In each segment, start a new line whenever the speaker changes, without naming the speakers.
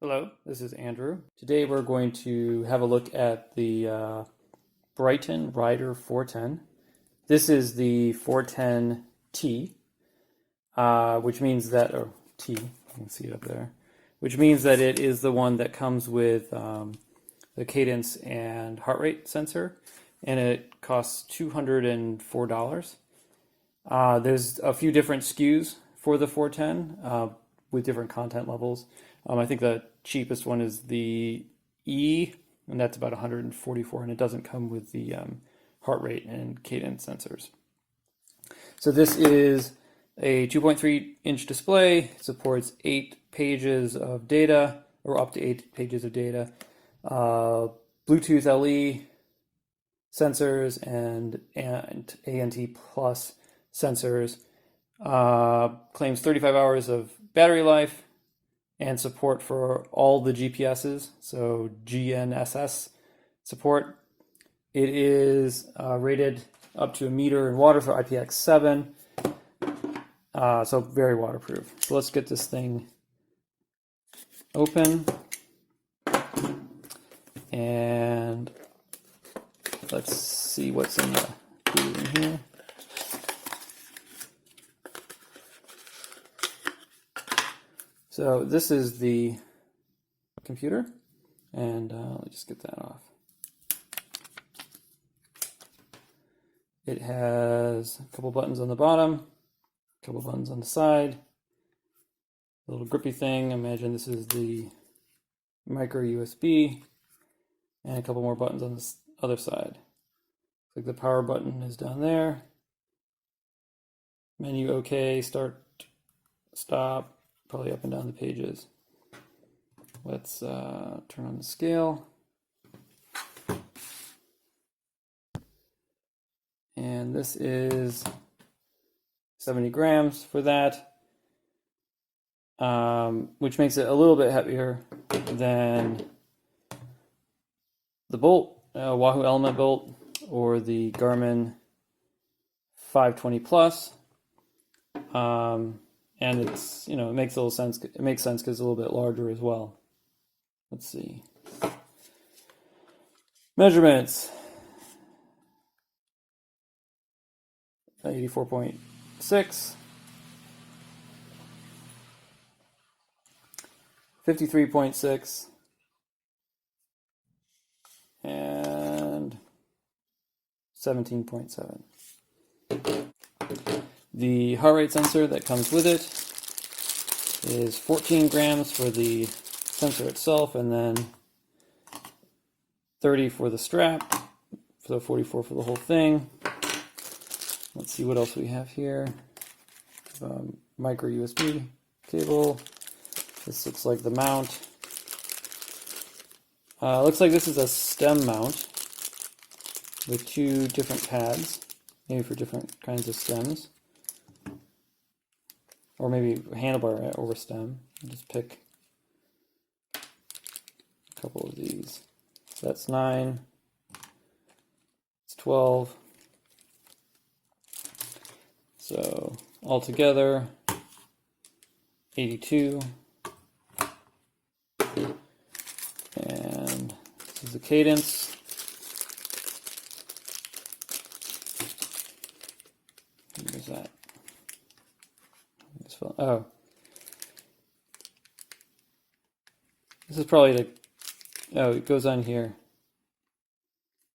Hello, this is Andrew. Today we're going to have a look at the Bryton Rider 410. This is the 410T, which means that, or T, you can see it up there, which means that it is the one that comes with the cadence and heart rate sensor, and it costs $204. There's a few different SKUs for the 410 with different content levels. I think the cheapest one is the E, and that's about 144, and it doesn't come with the heart rate and cadence sensors. So this is a 2.3-inch display. It supports 8 pages of data, or up to 8 pages of data. Bluetooth LE sensors and ANT plus sensors. Claims 35 hours of battery life and support for all the GPSs, so GNSS support. It is rated up to 1 meter in water for IPX7, so very waterproof. So let's get this thing open, and let's see what's in here. So this is the computer, and let me just get that off. It has a couple buttons on the bottom, a couple buttons on the side, a little grippy thing. Imagine this is the micro USB, and a couple more buttons on this other side. Like the power button is down there. Menu OK, start, stop. Probably up and down the pages. Let's turn on the scale. And this is 70 grams for that, which makes it a little bit heavier than the Bolt, Wahoo Element Bolt, or the Garmin 520 Plus. And it's, it makes a little sense. It makes sense because it's a little bit larger as well. Let's see. Measurements. 84.6. 53.6. And 17.7. The heart rate sensor that comes with it is 14 grams for the sensor itself, and then 30 for the strap, so 44 for the whole thing. Let's see what else we have here. Micro USB cable. This looks like the mount. Looks like this is a stem mount with 2 different pads, maybe for different kinds of stems. Or maybe handlebar over stem. Just pick a couple of these. So that's 9. It's 12. So altogether, 82. And this is the cadence. Where's that? Oh, this is probably it goes on here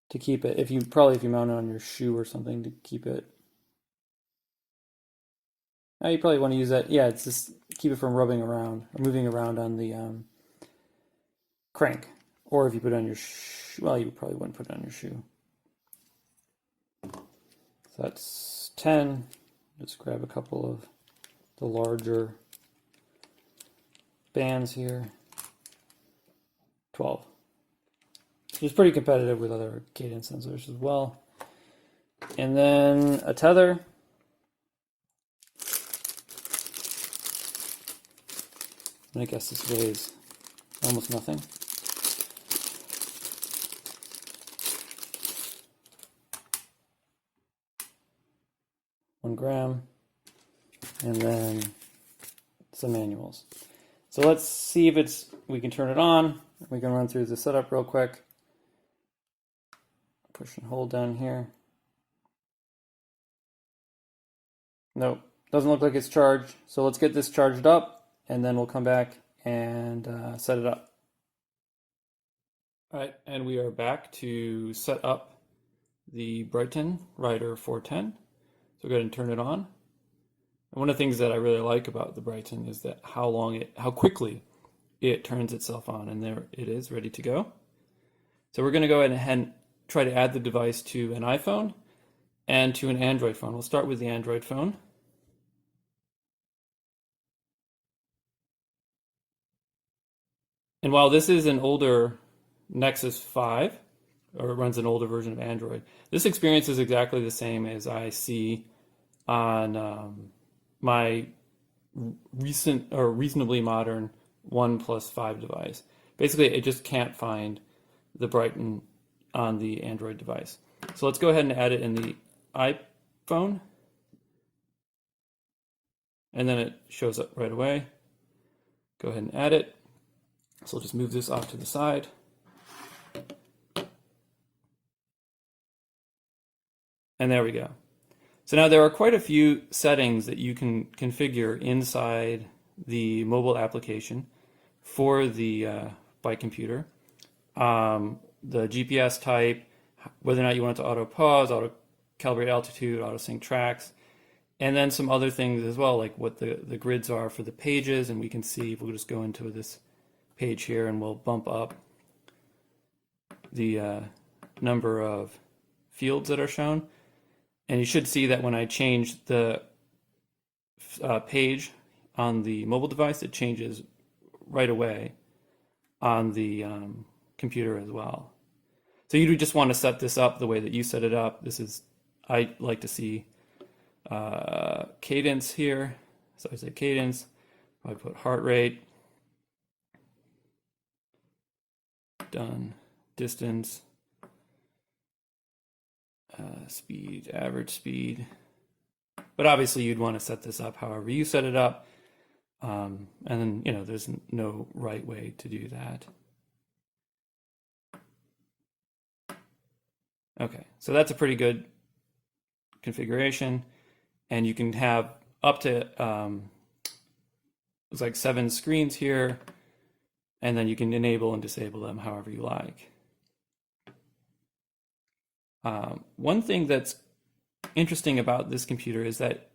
to keep it. If you mount it on your shoe or something to keep it. You probably want to use that. Yeah, it's just keep it from rubbing around or moving around on the crank. Or if you put it on your shoe, well, you probably wouldn't put it on your shoe. So that's 10. Just grab a couple of the larger bands here. 12. It's pretty competitive with other cadence sensors as well. And then a tether. And I guess this weighs almost nothing. $1 gram. And then some manuals. So let's see if we can turn it on. We can run through the setup real quick. Push and hold down here. Nope, doesn't look like it's charged. So let's get this charged up and then we'll come back and set it up. All right, and we are back to set up the Bryton Rider 410. So go ahead and turn it on. And one of the things that I really like about the Bryton is that how quickly it turns itself on, and there it is, ready to go. So we're going to go ahead and try to add the device to an iPhone and to an Android phone. We'll start with the Android phone. And while this is an older Nexus 5, or it runs an older version of Android, this experience is exactly the same as I see on my recent or reasonably modern OnePlus 5 device. Basically, it just can't find the Bryton on the Android device. So let's go ahead and add it in the iPhone. And then it shows up right away. Go ahead and add it. So we'll just move this off to the side. And there we go. So now there are quite a few settings that you can configure inside the mobile application for the bike computer. The GPS type, whether or not you want it to auto pause, auto calibrate altitude, auto sync tracks, and then some other things as well, like what the grids are for the pages. And we can see, if we'll just go into this page here and we'll bump up the number of fields that are shown. And you should see that when I change the page on the mobile device, it changes right away on the computer as well. So you just want to set this up the way that you set it up. I like to see cadence here. So I say cadence, I put heart rate, done, distance, speed, average speed. But obviously you'd want to set this up however you set it up. And then, there's no right way to do that. Okay, so that's a pretty good configuration. And you can have up to, it's like 7 screens here. And then you can enable and disable them however you like. One thing that's interesting about this computer is that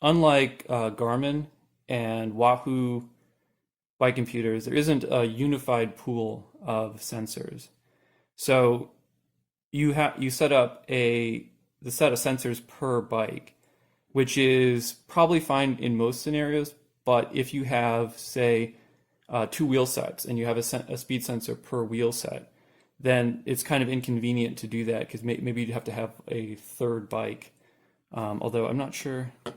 unlike Garmin and Wahoo bike computers, there isn't a unified pool of sensors. So you set up the set of sensors per bike, which is probably fine in most scenarios. But if you have, say, 2 wheel sets and you have a speed sensor per wheel set, then it's kind of inconvenient to do that because maybe you'd have to have a third bike. Although I'm not sure, it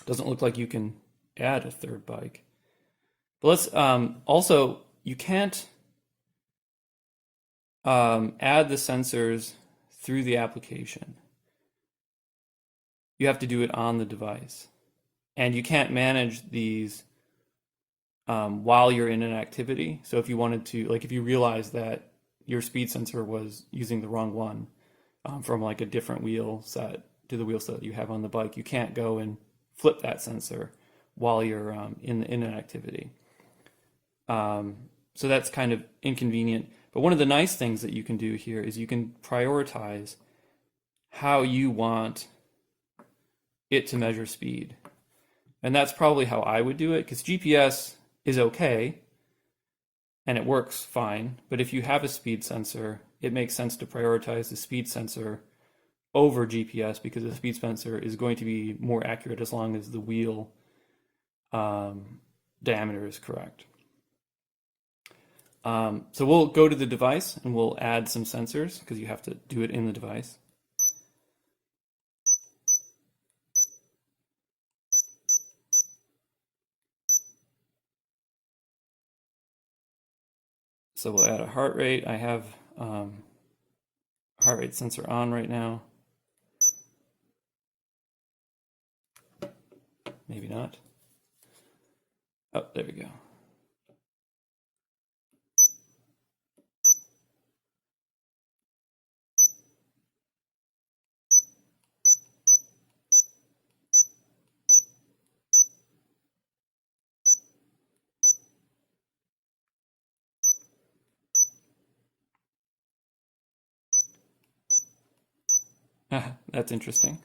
doesn't look like you can add a third bike. But let's also, you can't add the sensors through the application. You have to do it on the device. And you can't manage these while you're in an activity. So if you wanted to, like if you realize that your speed sensor was using the wrong one from like a different wheel set to the wheel set you have on the bike, you can't go and flip that sensor while you're in an activity. So that's kind of inconvenient. But one of the nice things that you can do here is you can prioritize how you want it to measure speed. And that's probably how I would do it, because GPS is okay and it works fine. But if you have a speed sensor, it makes sense to prioritize the speed sensor over GPS, because the speed sensor is going to be more accurate as long as the wheel diameter is correct. So we'll go to the device and we'll add some sensors, because you have to do it in the device. So we'll add a heart rate. I have heart rate sensor on right now. Maybe not. Oh, there we go. That's interesting.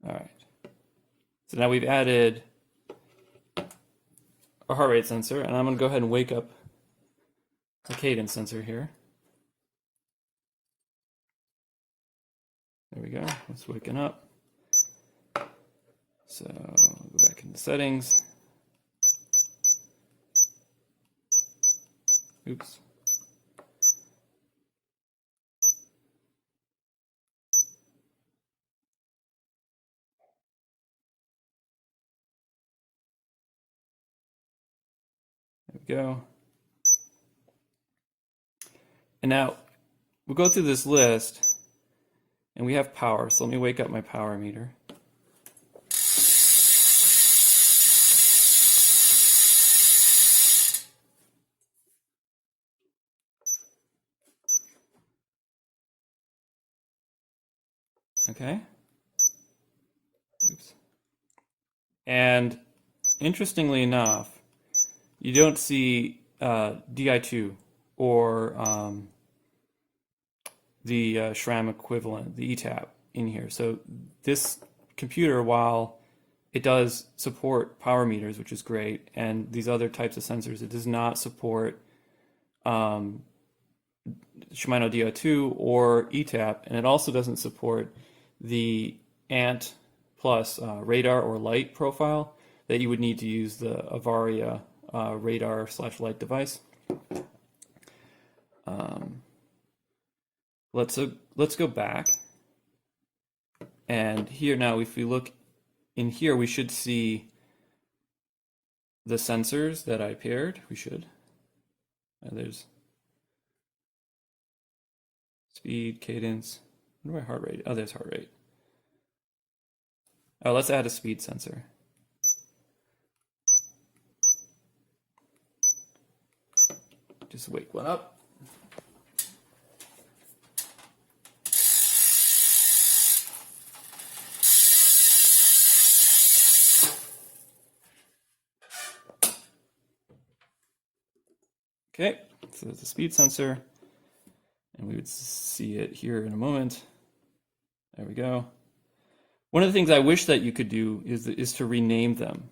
All right. So now we've added a heart rate sensor, and I'm going to go ahead and wake up a cadence sensor here. There we go. It's waking up. So go back into settings. Oops. There we go. And now we'll go through this list, and we have power. So let me wake up my power meter. Okay. Oops. And interestingly enough, you don't see DI2 or the SRAM equivalent, the ETAP, in here. So this computer, while it does support power meters, which is great, and these other types of sensors, it does not support Shimano DI2 or ETAP, and it also doesn't support the ANT plus radar or light profile that you would need to use the Avaria radar/light device. Let's go back, and here now, if we look in here, we should see the sensors that I paired. We should. There's speed, cadence. Where do my heart rate? Oh, there's heart rate. Oh, let's add a speed sensor. Just wake one up. Okay, so there's a speed sensor, and we would see it here in a moment. There we go. One of the things I wish that you could do is to rename them.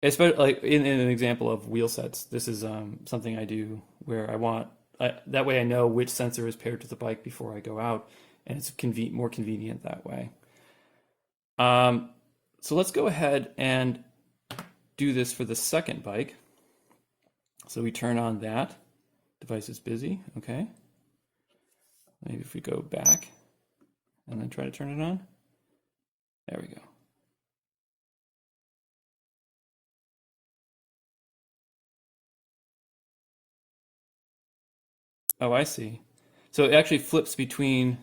Especially like in an example of wheel sets, this is something I do where I want, that way I know which sensor is paired to the bike before I go out, and it's more convenient that way. So let's go ahead and do this for the second bike. So we turn on that. Device is busy, okay. Maybe if we go back and then try to turn it on. There we go. Oh, I see. So it actually flips between,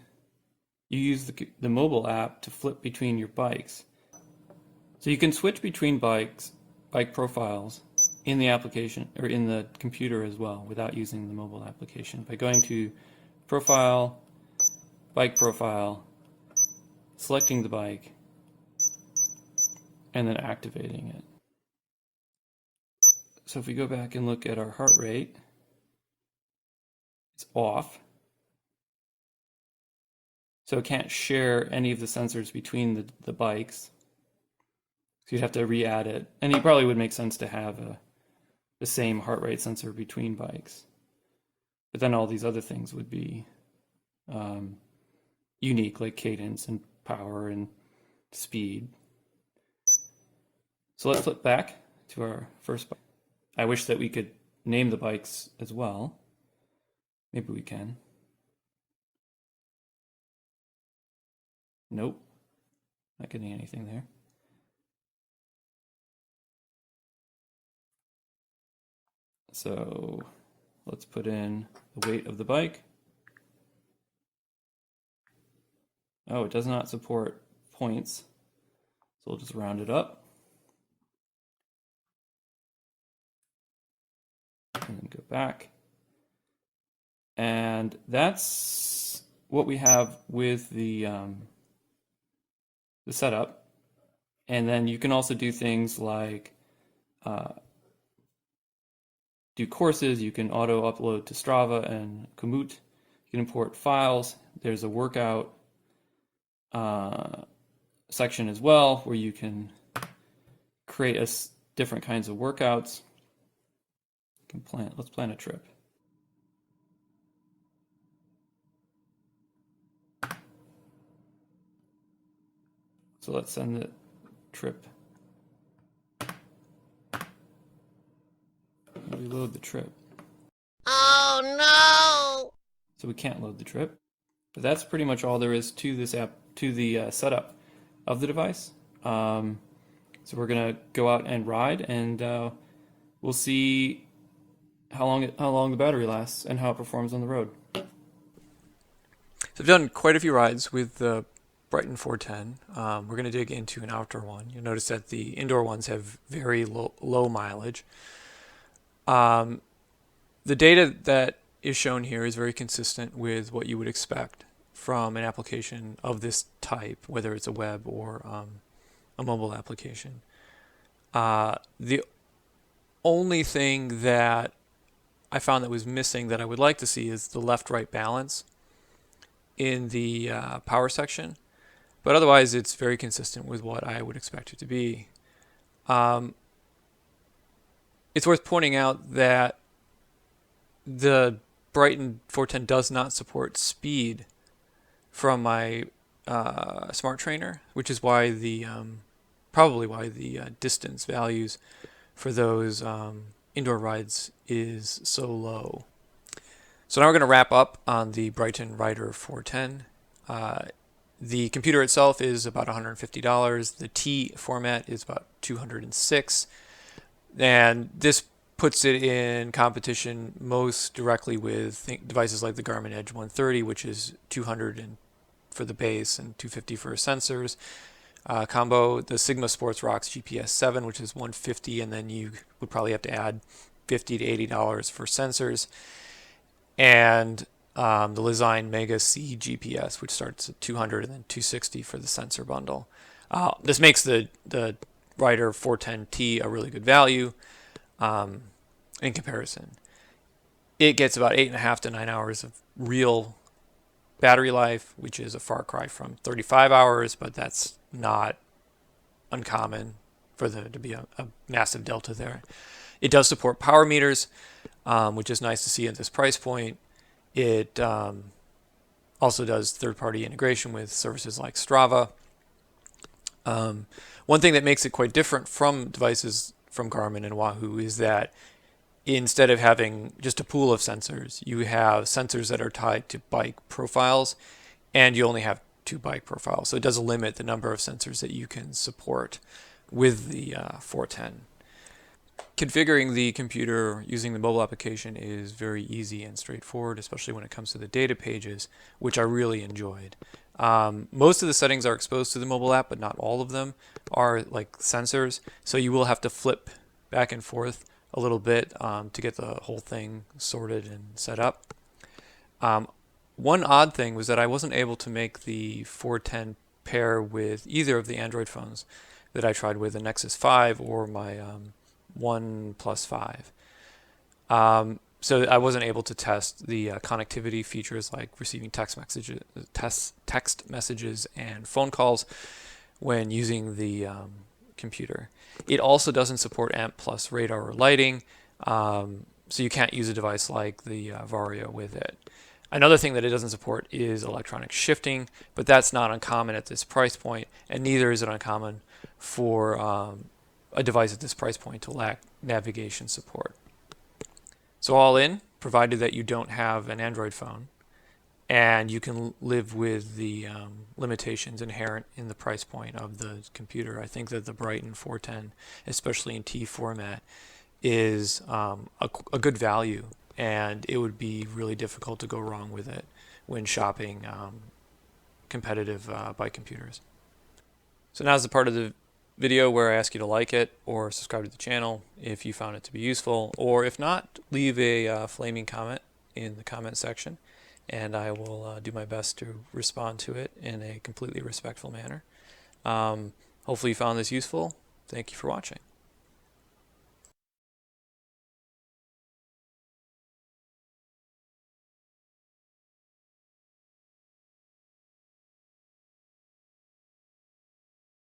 you use the mobile app to flip between your bikes. So you can switch between bike profiles in the application or in the computer as well without using the mobile application by going to profile, bike profile, selecting the bike, and then activating it. So if we go back and look at our heart rate, it's off. So it can't share any of the sensors between the bikes. So you'd have to re-add it. And it probably would make sense to have the same heart rate sensor between bikes. But then all these other things would be unique, like cadence and power and speed. So let's flip back to our first bike. I wish that we could name the bikes as well. Maybe we can. Nope. Not getting anything there. So let's put in the weight of the bike. Oh, it does not support points. So we'll just round it up. Go back. And that's what we have with the setup. And then you can also do things like do courses. You can auto upload to Strava and Komoot. You can import files. There's a workout section as well where you can create different kinds of workouts. You can let's plan a trip. So let's send the trip. We load the trip.
Oh no!
So we can't load the trip. But that's pretty much all there is to this app, to the setup of the device. So we're gonna go out and ride, and we'll see how long the battery lasts and how it performs on the road.
So I've done quite a few rides with the Bryton 410. We're going to dig into an outdoor one. You'll notice that the indoor ones have very low mileage. The data that is shown here is very consistent with what you would expect from an application of this type, whether it's a web or a mobile application. The only thing that I found that was missing that I would like to see is the left-right balance in the power section, but otherwise it's very consistent with what I would expect it to be. It's worth pointing out that the Bryton 410 does not support speed from my smart trainer, which is why probably why the distance values for those indoor rides is so low. So now we're going to wrap up on the Bryton Rider 410. The computer itself is about $150. The T format is about $206. And this puts it in competition most directly with devices like the Garmin Edge 130, which is $200 for the base and $250 for sensors. Combo, the Sigma Sports Rocks GPS 7, which is $150, and then you would probably have to add $50 to $80 for sensors. And the Lizine Mega C GPS, which starts at $200 and then $260 for the sensor bundle. This makes the Rider 410T a really good value in comparison. It gets about 8.5 to 9 hours of real battery life, which is a far cry from 35 hours, but that's not uncommon for there to be a massive delta there. It does support power meters, which is nice to see at this price point. It also does third-party integration with services like Strava. One thing that makes it quite different from devices from Garmin and Wahoo is that instead of having just a pool of sensors, you have sensors that are tied to bike profiles, and you only have 2 bike profiles. So it does limit the number of sensors that you can support with the 410. Configuring the computer using the mobile application is very easy and straightforward, especially when it comes to the data pages, which I really enjoyed. Most of the settings are exposed to the mobile app, but not all of them are like sensors. So you will have to flip back and forth a little bit to get the whole thing sorted and set up. One odd thing was that I wasn't able to make the 410 pair with either of the Android phones that I tried with, the Nexus 5 or my OnePlus 5. So I wasn't able to test the connectivity features like receiving text messages and phone calls when using the computer. It also doesn't support AMP Plus radar or lighting, so you can't use a device like the Vario with it. Another thing that it doesn't support is electronic shifting, but that's not uncommon at this price point, and neither is it uncommon for a device at this price point to lack navigation support. So all in, provided that you don't have an Android phone, and you can live with the limitations inherent in the price point of the computer, I think that the Bryton 410, especially in T format, is a good value, and it would be really difficult to go wrong with it when shopping competitive bike computers. So now is the part of the video where I ask you to like it or subscribe to the channel if you found it to be useful, or if not, leave a flaming comment in the comment section, and I will do my best to respond to it in a completely respectful manner. Hopefully you found this useful. Thank you for watching.